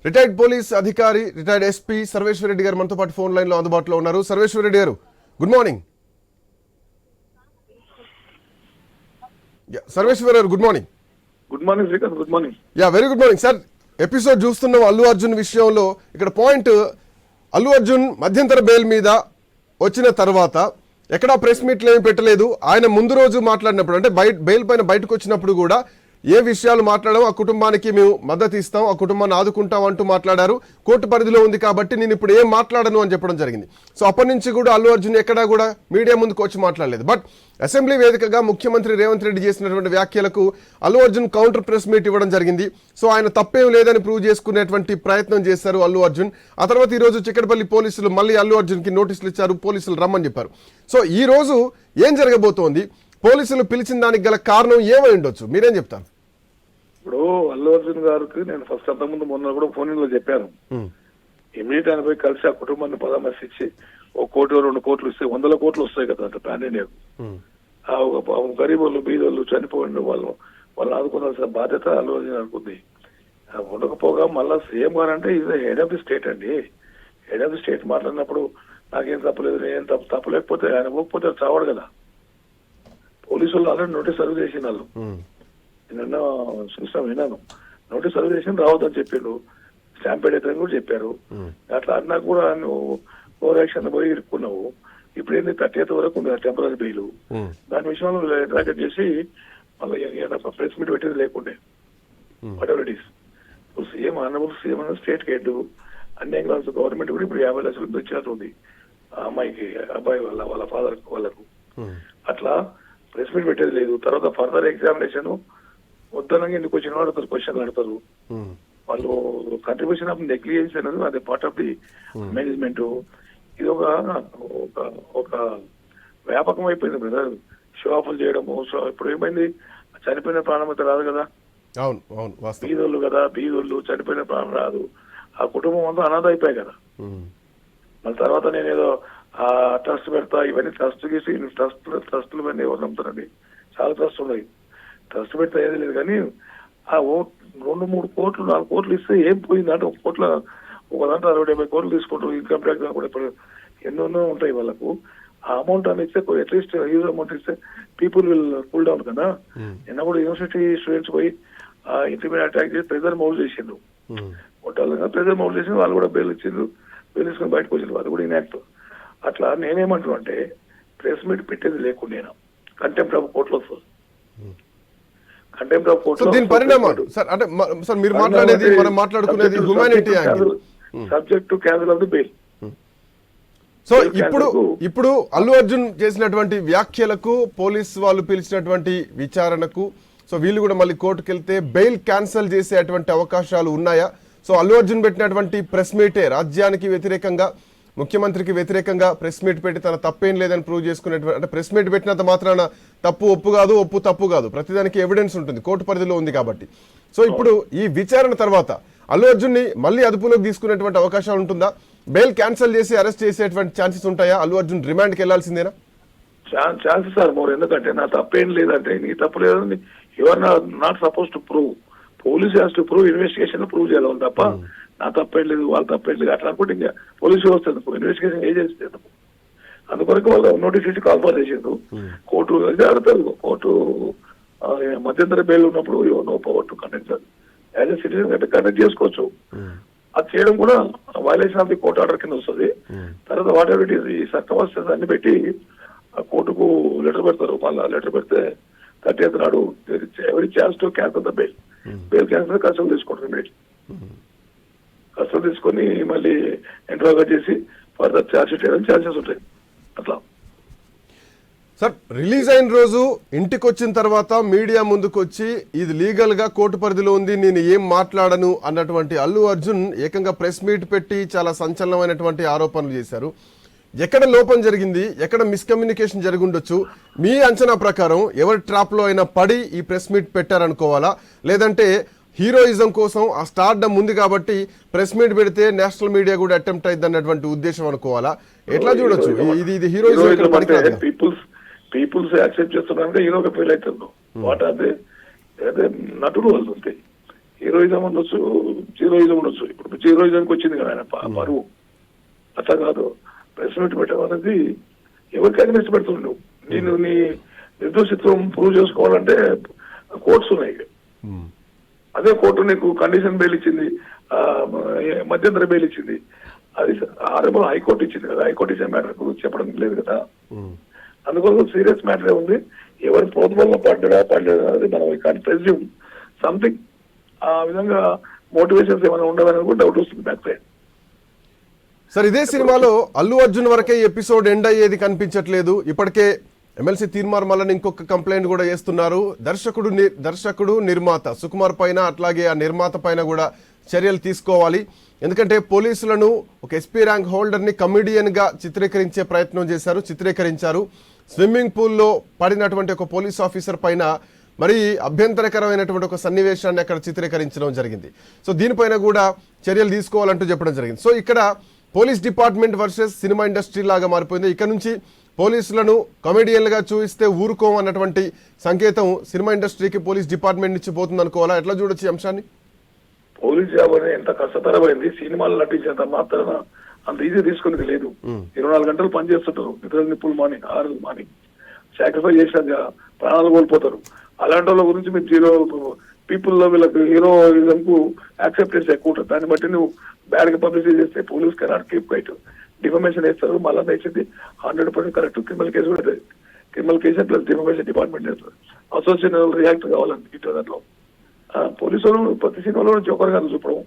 Retired police అధికారి retired SP సర్వేశ్వర రెడ్డి గారు మనతో పాటు ఫోన్ లైన్ లో అందుబాటులో ఉన్నారు. సర్వేశ్వర రెడ్డి గారు, గుడ్ మార్నింగ్. సర్వేశ్వర గారు, good morning. Good morning Srikanth. Good morning. Very good morning sir. Episode చూస్తున్నాం అల్లు అర్జున్ విషయంలో. ఇక్కడ పాయింట్, అల్లు అర్జున్ మధ్యంతర బెయిల్ మీద వచ్చిన తర్వాత ఎక్కడా ప్రెస్ మీట్లు ఏమి పెట్టలేదు. ఆయన ముందు రోజు మాట్లాడినప్పుడు, అంటే బెయిల్ పైన బయటకు వచ్చినప్పుడు కూడా ఏ విషయాలు మాట్లాడడం, ఆ కుటుంబానికి మేము మద్దతు ఇస్తాం, ఆ కుటుంబాన్ని ఆదుకుంటాం అంటూ మాట్లాడారు. కోర్టు పరిధిలో ఉంది కాబట్టి నేను ఇప్పుడు ఏం మాట్లాడను అని చెప్పడం జరిగింది. సో అప్పటి నుంచి కూడా అల్లు అర్జున్ ఎక్కడా కూడా మీడియా ముందుకు వచ్చి మాట్లాడలేదు. బట్ అసెంబ్లీ వేదికగా ముఖ్యమంత్రి రేవంత్ రెడ్డి చేసినటువంటి వ్యాఖ్యలకు Allu Arjun counter press meet ఇవ్వడం జరిగింది. సో ఆయన తప్పేం లేదని ప్రూవ్ చేసుకునేటువంటి ప్రయత్నం చేశారు అల్లు అర్జున్. ఆ తర్వాత ఈ రోజు చిక్కడపల్లి పోలీసులు మళ్ళీ అల్లు అర్జున్కి నోటీసులు ఇచ్చారు, పోలీసులు రమ్మని చెప్పారు. సో ఈ రోజు ఏం జరగబోతోంది, పోలీసులు పిలిచిన దానికి గల కారణం ఏమై ఉండొచ్చు, మీరేం చెప్తారు? ఇప్పుడు అల్లు అర్జున్ గారికి నేను ఫస్ట్ అంతకుముందు మొన్న కూడా ఫోన్ లో చెప్పాను. ఇమీడియట్ ఆయన పోయి కలిసి ఆ కుటుంబాన్ని పరామర్శించి 1 కోటి 2 కోట్లు ఇస్తే 100 కోట్లు వస్తాయి కదా అంటే పాన్ ఇండియాకు. గరీబోళ్ళు బీదోళ్ళు చనిపోయిన వాళ్ళని ఆదుకోవాల్సిన బాధ్యత అల్లు అర్జున్ అనుకుంది. ఉండకపోగా మళ్ళా సీఎం గారు అంటే ఇది హెడ్ ఆఫ్ ది స్టేట్ అండి. హెడ్ ఆఫ్ ది స్టేట్ మాట్లాడినప్పుడు నాకేం తప్పలేదు, నేనేం తప్పు లేకపోతే ఆయన పోకపోతే చావాడు కదా. పోలీసు వాళ్ళు ఆల్రెడీ నోటీస్ సర్వ్ చేసిన వాళ్ళు నిన్న చూస్తాం, విన్నాను. నోటీస్ సర్వ్ చేసి రావద్దని చెప్పిండు, స్టాంపేడ్ అయితే కూడా చెప్పారు. అట్లా అన్నా కూడా నువ్వు ఓవర్ యాక్షన్ పోయి ఇరుక్కున్నావు. ఇప్పుడు ఏంటి 30th వరకు ఉంది టెంపరీ బెయిల్. దాని విషయంలో ట్రాకెట్ చేసి మళ్ళీ ప్రెస్ మీట్ పెట్టేది లేకుండే what ever it is. CM honourable CM అన్న స్టేట్ హెడ్ అన్ని యాంగిల్స్ గవర్నమెంట్ కూడా ఇప్పుడు 50 లక్షలు ఇచ్చినట్టు ఉంది ఆ అమ్మాయికి, అబ్బాయి వాళ్ళ ఫాదర్ వాళ్ళకు. అట్లా ప్రెస్ మీట్ పెట్టేది లేదు. తర్వాత ఫర్దర్ ఎగ్జామినేషన్ వద్దనంగా ఎందుకు వచ్చిన వాళ్ళు క్వశ్చన్లు అడతారు. వాళ్ళు కంట్రిబ్యూషన్ ఆఫ్ నెగ్లిజెన్స్ అనేది అదే పార్ట్ ఆఫ్ ది మేనేజ్మెంట్. ఇది ఒక వ్యాపకం అయిపోయింది బ్రదర్, షో ఆఫ్లు చేయడము. ఇప్పుడు ఏమైంది, చనిపోయిన ప్రాణం అయితే రాదు కదా. బీదోళ్ళు కదా, బీదోళ్ళు చనిపోయిన ప్రాణం రాదు. ఆ కుటుంబం అంతా అనాథ అయిపోయాయి కదా. మళ్ళీ తర్వాత నేను ఏదో ఆ ట్రస్ట్ పెడతా, ఇవన్నీ ట్రస్ట్ చేసి ట్రస్టులు ఇవన్నీ ఎవరు నమ్ముతారండి? చాలా ట్రస్ట్ ఉన్నాయి. ట్రస్ట్ పెడితే ఏది లేదు. కానీ ఆ 2-3 కోట్లు 4 కోట్లు ఇస్తే ఏం పోయింది అంటే, 1 కోట్ల ఒక దాంట్లో 60-70 కోట్లు తీసుకుంటారు. ఇన్కమ్ ట్యాక్స్ కూడా ఇప్పుడు ఎన్నో ఉంటాయి వాళ్ళకు. ఆ అమౌంట్ అని ఇస్తే అట్లీస్ట్ హ్యూజ్ అమౌంట్ ఇస్తే పీపుల్ విల్ కూల్ డౌన్ కదా. నిన్న కూడా యూనివర్సిటీ స్టూడెంట్స్ పోయి ఇంటిమేట్ అటాక్ చేసి ప్రెజర్ మౌల్ చేసిండ్రు. కొట్టాలి ప్రెజర్ మౌల్ చేసి వాళ్ళు కూడా బెయిల్ ఇచ్చిండ్రు. బెయిల్ తీసుకొని బయటకు వచ్చిండ్రు, వాళ్ళు కూడా ఇన్యాక్ట్. అట్లా నేనేమంటున్నా అంటే, ప్రెస్ మీట్ పెట్టేది లేకుండా కంటెంప్ట్ ఆఫ్ కోర్టులో వస్తుంది. కంటెంప్ట్ ఆఫ్ కోర్టులో దీని పరిణామాలు సార్, అంటే సార్ మీరు మాట్లాడేది, మనం మాట్లాడుకునేది humanity angle, subject to cancel of the bail. So ఇప్పుడు అల్లు అర్జున్ చేసినటువంటి వ్యాఖ్యలకు, పోలీస్ వాళ్ళు పిలిచినటువంటి విచారణకు, సో వీళ్ళు కూడా మళ్ళీ కోర్టుకు వెళ్తే బెయిల్ క్యాన్సిల్ చేసేటువంటి అవకాశాలు ఉన్నాయా? సో అల్లు అర్జున్ పెట్టినటువంటి ప్రెస్ మీటే రాజ్యానికి వ్యతిరేకంగా, ముఖ్యమంత్రికి వ్యతిరేకంగా ప్రెస్ మీట్ పెట్టి తన తప్పేం లేదని ప్రూవ్ చేసుకునేటువంటి, అంటే ప్రెస్ మీట్ పెట్టినంత మాత్రాన తప్పు ఒప్పు కాదు, ఒప్పు తప్పు కాదు, ప్రతిదానికి ఎవిడెన్స్ ఉంటుంది, కోర్టు పరిధిలో ఉంది కాబట్టి. సో ఇప్పుడు ఈ విచారణ తర్వాత అల్లు అర్జున్ని మళ్ళీ అదుపులోకి తీసుకునేటువంటి అవకాశాలు ఉంటుందా? బెయిల్ క్యాన్సిల్ చేసి అరెస్ట్ చేసేటువంటి ఛాన్సెస్ ఉంటాయా? అల్లు అర్జున్ రిమాండ్కి వెళ్లాల్సిందేనా? Chances are more. ఎందుకంటే నా తప్పేం లేదంటే, నీ తప్పు లేదని you are not suppose to prove. Police has to prove, investigation prove చేయాలి తప్ప నా తప్పేం లేదు, వాళ్ళ తప్పేం లేదు అట్లా అనుకుంటే ఇంకా పోలీసు వ్యవస్థ ఇన్వెస్టిగేషన్ ఏజెన్సీ ఎందుకు? అందుకొరకు వాళ్ళు నోటీస్ ఇచ్చి కాల్ఫర్ చేసిండ్రు. కోర్టు అడుగుతారు. కోర్టు మధ్యంతర బెయిల్ ఉన్నప్పుడు no power to conduct as a citizen అంటే కండక్ట్ చేసుకోవచ్చు. అది చేయడం కూడా violation of the court order కింద వస్తుంది. తర్వాత వాట్ ఎవర్ ఇట్ ఈస్ ఈ సర్కమస్టెన్సెస్ అన్ని పెట్టి ఆ కోర్టుకు లెటర్ పెడతారు. మళ్ళీ లెటర్ పెడితే 30th నాడు ఎవరి chance to cancel the bail. Bail cancel custody తీసుకుంటారు. కస్టడీ తీసుకొని మళ్ళీ ఇంటర్వ్యూగా చేసి ఫర్దర్ ఛార్జ్ షీట్ చేయడం ఛాన్సెస్ ఉంటాయి. అట్లా సార్, రిలీజ్ అయిన రోజు ఇంటికి వచ్చిన తర్వాత మీడియా ముందుకు వచ్చి ఇది లీగల్ గా కోర్టు పరిధిలో ఉంది, నేను ఏం మాట్లాడను అన్నటువంటి అల్లు అర్జున్ ఏకంగా ప్రెస్ మీట్ పెట్టి చాలా సంచలనమైనటువంటి ఆరోపణలు చేశారు. ఎక్కడ లోపం జరిగింది, ఎక్కడ మిస్కమ్యూనికేషన్ జరిగి ఉండొచ్చు? మీ అంచనా ప్రకారం ఎవరి ట్రాప్ లో అయినా పడి ఈ ప్రెస్ మీట్ పెట్టారనుకోవాలా, లేదంటే హీరోయిజం కోసం ఆ స్టార్డమ్ ఉంది కాబట్టి ప్రెస్ మీట్ పెడితే నేషనల్ మీడియా కూడా అటెంప్ట్ అయింది అన్నటువంటి ఉద్దేశం అనుకోవాలా? ఎట్లా చూడొచ్చు? ఇది హీరోయిజం పీపుల్స్ యాక్సెప్ట్ చేస్తున్నారంటే హీరోగా ఫీల్ అవుతుంది. వాట్ అదే నటుడు వాళ్ళు అంతే. హీరోయిజం ఉండొచ్చు, జీరోయిజం ఉండొచ్చు. ఇప్పుడు హీరోయిజంకి వచ్చింది కదా ఆయన పరువు. అట్లా కాదు, ప్రెస్ మీట్ పెట్టమనేది ఎవరికైనా ఇష్టపెడుతుండు. నేను నీ నిర్దోషిత్వం ప్రూవ్ చేసుకోవాలంటే కోర్ట్స్ ఉన్నాయి. అదే కోర్టు నీకు కండిషన్ బెయిల్ ఇచ్చింది, మధ్యంతర బెయిల్ ఇచ్చింది, అది ఆరేమో హైకోర్టు ఇచ్చింది కదా. హైకోర్టు ఇచ్చే మ్యాటర్ గురించి చెప్పడం లేదు కదా. అందుకోసం సీరియస్ మ్యాటరే ఉంది. ఎవరి ప్రోత్బలంలో పడ్డా అది మనం కానీ ప్రెజ్యూమ్ సంథింగ్ ఆ విధంగా మోటివేషన్స్ ఏమైనా ఉండవని కూడా డౌట్ వస్తుంది బ్యాక్ సైడ్. సార్ ఇదే సినిమాలో అల్లు అర్జున్ వరకే ఎపిసోడ్ ఎండ్ అయ్యేది కనిపించట్లేదు. ఇప్పటికే ఎమ్మెల్సీ తీర్మార్ మల్లన్ ఇంకొక కంప్లైంట్ కూడా చేస్తున్నారు. దర్శకుడు నిర్మాత సుకుమార్ పైన, అట్లాగే ఆ నిర్మాత పైన కూడా చర్యలు తీసుకోవాలి. ఎందుకంటే పోలీసులను ఒక ఎస్పీ ర్యాంక్ హోల్డర్ని కమిడియన్గా చిత్రీకరించే ప్రయత్నం చేశారు, చిత్రీకరించారు. స్విమ్మింగ్ పూల్లో పడినటువంటి ఒక పోలీస్ ఆఫీసర్ పైన మరి అభ్యంతరకరమైనటువంటి ఒక సన్నివేశాన్ని అక్కడ చిత్రీకరించడం జరిగింది. సో దీనిపైన కూడా చర్యలు తీసుకోవాలంటూ చెప్పడం జరిగింది. సో ఇక్కడ police department versus cinema industry లాగా మారిపోయింది. ఇక్కడ నుంచి పోలీసులను కమెడియన్లుగా చూపిస్తే ఊరుకోమన్నటువంటి సంకేతం సినిమా ఇండస్ట్రీకి పోలీస్ డిపార్ట్మెంట్ నుంచి పోతుంది అనుకోవాలా? ఎట్లా చూడొచ్చు ఈ అంశాన్ని? పోలీస్ జాబ్ అనేది ఎంత కష్టతరమైంది. సినిమాలు నటించేంత మాత్రాన అంత ఈజీ తీసుకునేది లేదు. 24 గంటలు పనిచేస్తుంటారు, నిద్ర నిప్పులు మార్నింగ్ 6 మార్నింగ్ సాక్రిఫై చేసిన ప్రాణాలు కోల్పోతారు. అలాంటి వాళ్ళ గురించి మీరు జీరో పీపుల్ లో వీళ్ళకి హీరోయిజం కు యాక్సెప్టెన్స్ ఎక్కువ ఉంటుంది. దాన్ని బట్టి నువ్వు బ్యాడ్ గా పబ్లిసిటీ చేస్తే police cannot keep quiet, defamation వేస్తారు. మళ్ళీ వేసింది 100% కరెక్ట్. క్రిమినల్ కేసు కూడా criminal case plus defamation department చేస్తారు. అసోసియేషన్ రియాక్ట్ కావాలని ఇటు దాంట్లో పోలీసులు ప్రతి సినిమాలో జోకర్ గారు చూపడం,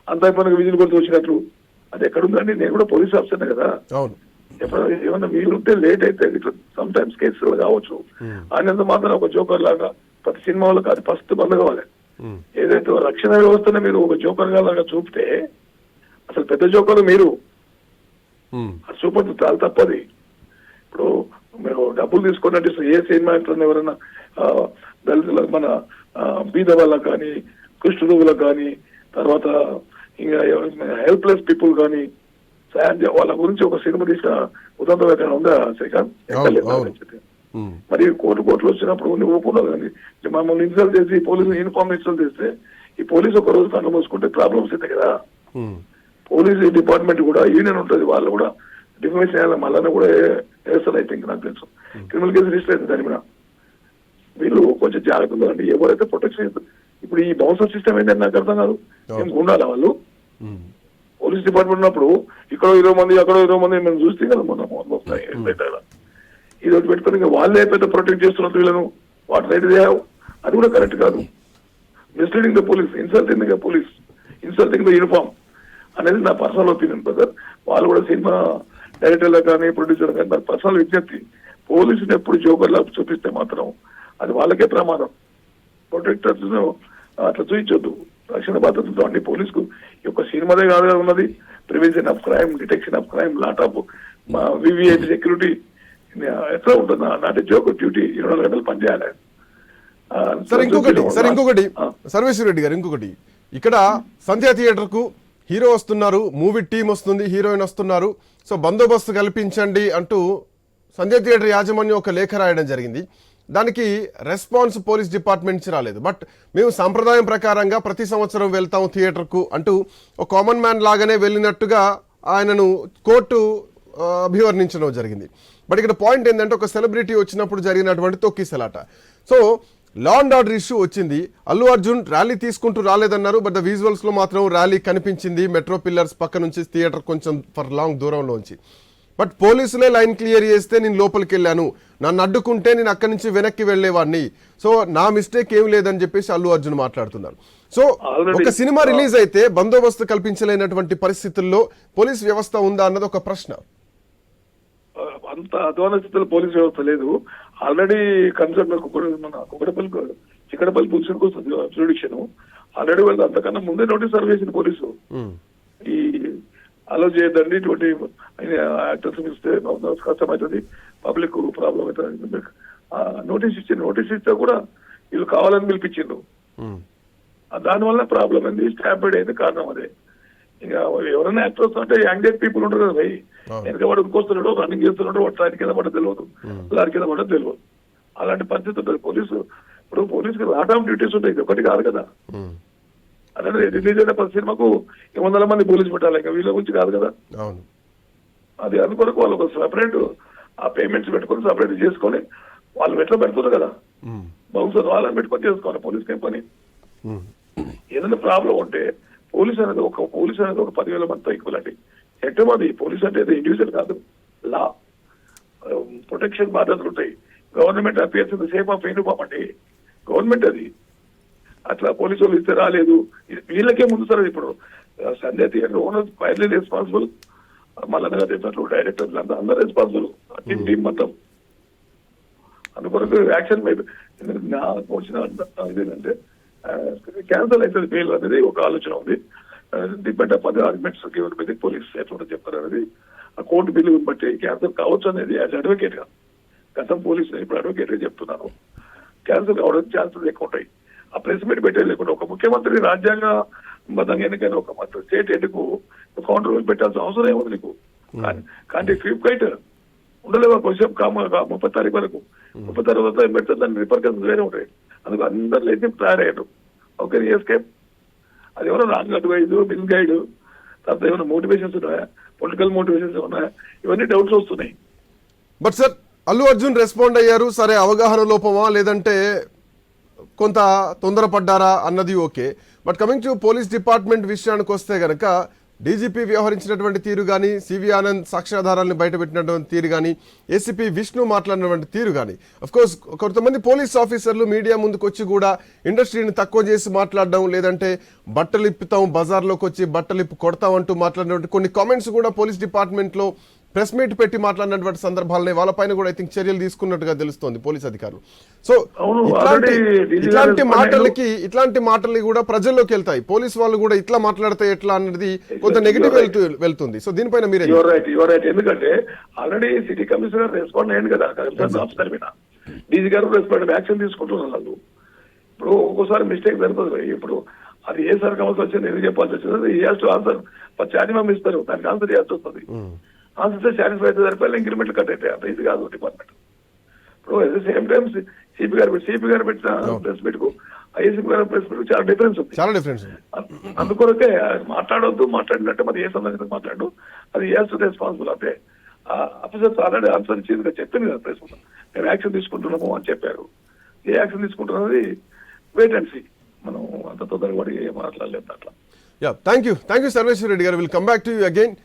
అంత అయిపోయిన విధులు కూడా వచ్చినట్లు అది ఎక్కడుందండి? నేను కూడా పోలీస్ ఆఫీసర్నే కదా. ఎప్పుడు ఏమన్నా వీలుంటే లేట్ అయితే ఇట్లా సమ్ టైమ్స్ కేసులు కావచ్చు. ఆయనంత మాత్రం ఒక జోకర్ లాగా ప్రతి సినిమాలో అది ఫస్ట్ బంద్ కావాలి. ఏదైతే రక్షణ వ్యవస్థను మీరు ఒక జోకర్ గా లాగా చూపితే అసలు పెద్ద జోకర్ మీరు చూపదు, చాలా తప్పది. ఇప్పుడు మీరు డబ్బులు తీసుకున్నట్టు ఏ సినిమా ఎవరైనా దళితుల మన బీద వాళ్ళకు కానీ, కుష్ఠరోగులకు కానీ, తర్వాత ఇంకా హెల్ప్లెస్ పీపుల్ కానీ సాయం వాళ్ళ గురించి ఒక సినిమా తీసిన ఉదంతం ఎక్కడ ఉందా శ్రీకాంత్? మరి కోట్లు వచ్చినప్పుడు నువ్వు ఊపుకున్నావు కానీ మమ్మల్ని ఇన్సల్ట్ చేసి పోలీసు యూనిఫామ్ ఇన్సల్ట్ చేస్తే ఈ పోలీసు ఒక రోజు కన్ను మూసుకుంటే ప్రాబ్లమ్స్ అయితే కదా. పోలీస్ డిపార్ట్మెంట్ కూడా యూనియన్ ఉంటుంది, వాళ్ళు కూడా డిఫమేషన్ చేయాలి. మళ్ళీ కూడా వేస్తారు. ఐ థింక్ నాకు తెలుసు క్రిమినల్ కేసు రిజిస్టర్ అవుతుంది దాని మీద. వీళ్ళు కొంచెం జాగ్రత్తగా అండి. ఎవరైతే ప్రొటెక్షన్ ఇప్పుడు ఈ బౌన్సర్ సిస్టమ్ ఏంటంటే నాకు అర్థం కాదు. ఏం ఉండాలి వాళ్ళు పోలీస్ డిపార్ట్మెంట్ ఉన్నప్పుడు ఇక్కడ 20 మంది అక్కడ 20 మంది మేము చూస్తే కదా మనం ఇది ఒకటి పెట్టుకుని ఇంకా వాళ్ళే పెద్ద ప్రొటెక్ట్ చేస్తున్నారు వీళ్ళను. వాట్ రైట్ దే హావ్, అది కూడా కరెక్ట్ కాదు. Misleading the police, insulting the police, insulting the uniform అనేది నా పర్సనల్ ఒపీనియన్ బ్రదర్. వాళ్ళు కూడా సినిమా డైరెక్టర్లకు కానీ ప్రొడ్యూసర్ కానీ నాకు పర్సనల్ విజ్ఞప్తి, పోలీసుని ఎప్పుడు జోకర్ లాగా చూపిస్తే మాత్రం అది వాళ్ళకే ప్రమాదం. ప్రొటెక్టర్స్ అట్లా చూపించొద్దు. రక్షణ బాధ్యతలతో అన్ని పోలీసుకు ఈ యొక్క సినిమాదే కాదు ఉన్నది. Prevention of crime, detection of crime, lot of VVIP security ఎట్లా ఉంటుంది. నాటి జోక్ డ్యూటీ 24 గంటలు పనిచేయాలి. ఇంకొకటి సర్వేశ్వర రెడ్డి గారు, ఇంకొకటి ఇక్కడ సంధ్యా థియేటర్ కు హీరో వస్తున్నారు, మూవీ టీం వస్తుంది, హీరోయిన్ వస్తున్నారు, సో బందోబస్తు కల్పించండి అంటూ సంధ్యా థియేటర్ యాజమాన్యం ఒక లేఖ రాయడం జరిగింది. దానికి రెస్పాన్స్ పోలీస్ డిపార్ట్మెంట్ నుంచి రాలేదు. బట్ మేము సాంప్రదాయం ప్రకారంగా ప్రతి సంవత్సరం వెళ్తాం థియేటర్కు అంటూ ఒక కామన్ మ్యాన్ లాగానే వెళ్ళినట్టుగా ఆయనను కోర్టు అభివర్ణించడం జరిగింది. బట్ ఇక్కడ పాయింట్ ఏంటంటే ఒక సెలబ్రిటీ వచ్చినప్పుడు జరిగినటువంటి తొక్కిసలాట. So law and order issue వచ్చింది. అల్లు అర్జున్ ర్యాలీ తీసుకుంటూ రాలేదన్నారు, బట్ ద విజువల్స్ లో మాత్రం ర్యాలీ కనిపించింది. మెట్రో పిల్లర్స్ పక్క నుంచి థియేటర్ కొంచెం ఫర్ లాంగ్ దూరంలోంచి. బట్ పోలీసులే లైన్ క్లియర్ చేస్తే నేను లోపలికి వెళ్ళాను, నన్ను అడ్డుకుంటే నేను అక్కడి నుంచి వెనక్కి వెళ్లేవాడిని, సో నా మిస్టేక్ ఏం లేదని చెప్పేసి అల్లు అర్జున్ మాట్లాడుతున్నారు. సో ఒక సినిమా రిలీజ్ అయితే బందోబస్తు కల్పించలేనటువంటి పరిస్థితుల్లో పోలీస్ వ్యవస్థ ఉందా అన్నది ఒక ప్రశ్న. అంత అధ్వాన స్థితిలో పోలీస్ వ్యవస్థ లేదు. ఆల్రెడీ కన్సర్న్ మన చిక్కడపల్లి పొజిషన్ కోసం జ్యూడిక్షన్ ఆల్రెడీ వాళ్ళు అంతకన్నా ముందే నోటీస్ సర్వ్ చేసిన పోలీసు ఈ అలో చేయదండి, ఇటువంటి యాక్టర్స్ ఇస్తే కష్టమవుతుంది, పబ్లిక్ ప్రాబ్లం అవుతుంది. నోటీస్ ఇస్తే కూడా వీళ్ళు కావాలని పిలిపించిండ్రు. దానివల్ల ప్రాబ్లం అయింది, స్టాంపేడ్ అయింది. కారణం అదే. ఇక ఎవరైనా యాక్టర్స్ అంటే యంగ్ ఏజ్ పీపుల్ ఉంటారు కదా భయ్, వెనక వాడు ఇంకొస్తున్నాడు, రన్నింగ్ చేస్తున్నాడు, వాడు ట్రైన్ కింద పడ్డ తెలియదు, లారీ కింద పడ్డ తెలియదు. అలాంటి పరిస్థితి ఉంటుంది. పోలీసు ఇప్పుడు పోలీసుకి లాట్ ఆఫ్ డ్యూటీస్ ఉంటాయి, ఇది ఒకటి కాదు కదా. అంటే రిలీజ్ అయిన ప్రతి సినిమాకు 100 మంది పోలీసు పెట్టాలి, ఇంకా వీళ్ళ గురించి కాదు కదా. అవును. అది అందుకొరకు వాళ్ళు ఒక సపరేట్ ఆ పేమెంట్స్ పెట్టుకొని సపరేట్ చేసుకొని వాళ్ళు ఎట్లా పెడుతున్నారు కదా, బహుశా వాళ్ళని పెట్టుకొని చేసుకోవాలి. పోలీస్కి ఏం పని? ఏదైనా ప్రాబ్లం ఉంటే పోలీస్ అనేది ఒక 10,000 మందితో ఈక్వల్ అండి. ఎట్టం అది పోలీస్ అంటే ఇండివిజువల్ కాదు, లా ప్రొటెక్షన్ బాధ్యతలు ఉంటాయి. Government affairs safe of uniform అండి, గవర్నమెంట్ అది. అట్లా పోలీసు వాళ్ళు ఇస్తే రాలేదు, వీళ్ళకే ముందు సార్. ఇప్పుడు Sanjay theatre owner finally responsible, మళ్ళీ చెప్పినట్లు డైరెక్టర్స్ అందరూ రెస్పాన్సిబుల్, టీం మొత్తం. అందుకొరకు యాక్షన్ నాకు వచ్చిన ఇదేంటంటే క్యాన్సల్ అవుతుంది బెయిల్ అనేది ఒక ఆలోచన ఉంది. డిపెండ్ అప్ అది arguments given by the police ఎట్లా చెప్తారు అనేది, ఆ కోర్టు బిల్లు బట్టి క్యాన్సల్ కావచ్చు అనేది యాజ్ అడ్వకేట్ గా, గతం పోలీస్ ఇప్పుడు అడ్వకేట్ గా చెప్తున్నాను. క్యాన్సల్ కావడానికి ఛాన్సెస్ ఎక్కువ ఉంటాయి. ఆ ప్రెస్ మీట్ పెట్టే లేకుండా ఒక ముఖ్యమంత్రి రాజ్యాంగ బద్దంగా ఎన్నికైన ఒక మంత్రి స్టేట్ ఎన్నికు కౌంటర్ పెట్టాల్సిన అవసరం ఏముంది నీకు? కానీ ఫ్లిప్ కైట్ ఉండలేవా కొంచెం 30 తారీఖు వరకు. 30 తర్వాత పెడితే దాని రిపర్కన్స్ వేరే ఉంటాయి. అందుకు అందరు లేచి తయారయ్యారు. ఓకే ఎస్కేప్ అది ఎవరో రాంగ్ అడ్వైజ్, మిల్ గైడ్, తర్వాత ఏమైనా మోటివేషన్స్ ఉన్నాయా, పొలిటికల్ మోటివేషన్స్ ఉన్నాయా, ఇవన్నీ డౌట్స్ వస్తున్నాయి. But sir Allu Arjun respond అయ్యారు, సరే అవగాహన లోపమా లేదంటే కొంత తొందరపడ్డారా అన్నది okay. But coming to police department విషయానికి వస్తే గనక డీజీపీ వ్యవహరించినటువంటి తీరు కానీ, సివి ఆనంద్ సాక్ష్యాధారాలను బయటపెట్టినటువంటి తీరు కానీ, ఏసీపీ విష్ణు మాట్లాడినటువంటి తీరు కానీ, కోర్స్ కొంతమంది పోలీస్ ఆఫీసర్లు మీడియా ముందుకు వచ్చి కూడా ఇండస్ట్రీని తక్కువ చేసి మాట్లాడడం, లేదంటే బట్టలు ఇప్పుతాం బజార్లోకి వచ్చి బట్టలు ఇప్పు కొడతాం అంటూ మాట్లాడినటువంటి కొన్ని కామెంట్స్ కూడా పోలీస్ డిపార్ట్మెంట్లో ప్రెస్ మీట్ పెట్టి మాట్లాడినటువంటి సందర్భాలని వాళ్ళపైన కూడా ఐ థింక్ చర్యలు తీసుకున్నట్టుగా తెలుస్తోంది పోలీస్ అధికారులు. సో ఇట్లాంటి మాటలు కూడా ప్రజల్లోకి వెళ్తాయి. పోలీస్ వాళ్ళు కూడా ఇట్లా మాట్లాడితే ఎట్లా అన్నది కొంత నెగిటివ్ వెళ్తుంది. సో దీనిపైన మీరే ఎందుకంటే ఆల్రెడీ సిటీ కమిషనర్ రెస్పాండ్ అయ్యింది కదా ఆఫీసర్ మీద, డీజీ గారు రెస్పాండ్ యాక్షన్ తీసుకుంటున్నారు వాళ్ళు. ఇప్పుడు ఒక్కోసారి మిస్టేక్ జరుగుతుంది. ఇప్పుడు అది ఏ సర్కమ్స్ వచ్చింది, ఎందుకు చెప్పాల్సి వచ్చింది, ఈ హాస్ టు ఆన్సర్ చార్జిమం ఇస్తారు, దానికి ఆన్సర్ చేయాల్సి వస్తుంది. ఆన్సర్ సాటిస్ఫై అయితే సరిపోయి ఇంక్రిమెంట్లు కట్ అవుతాయి. అంత ఇది కాదు డిపార్ట్మెంట్. ఇప్పుడు at the same time CP గారు పెట్టిన ప్రెస్ మీట్ కు ఐసీపీ గారు ప్రెస్ మీట్ చాలా డిఫరెన్స్ ఉంది. అందుకొరకే మాట్లాడొద్దు, మాట్లాడినట్టే మరి ఏ సందర్భంగా మాట్లాడు, అది హాస్ టు రెస్పాన్సిబుల్. అంటే ఆఫీసర్స్ ఆల్రెడీ ఆన్సర్ ఇచ్చింది చెప్పింది కదా ప్రెస్, మేము యాక్షన్ తీసుకుంటున్నాము అని చెప్పారు. ఏ యాక్షన్ తీసుకుంటున్నది వెయిట్ అండ్ సీ. మనం అంత తొందరగా మాట్లాడలేదు అట్లా. థ్యాంక్ యూ సర్వేశ్వర రెడ్డి గారు. Will come back to you again.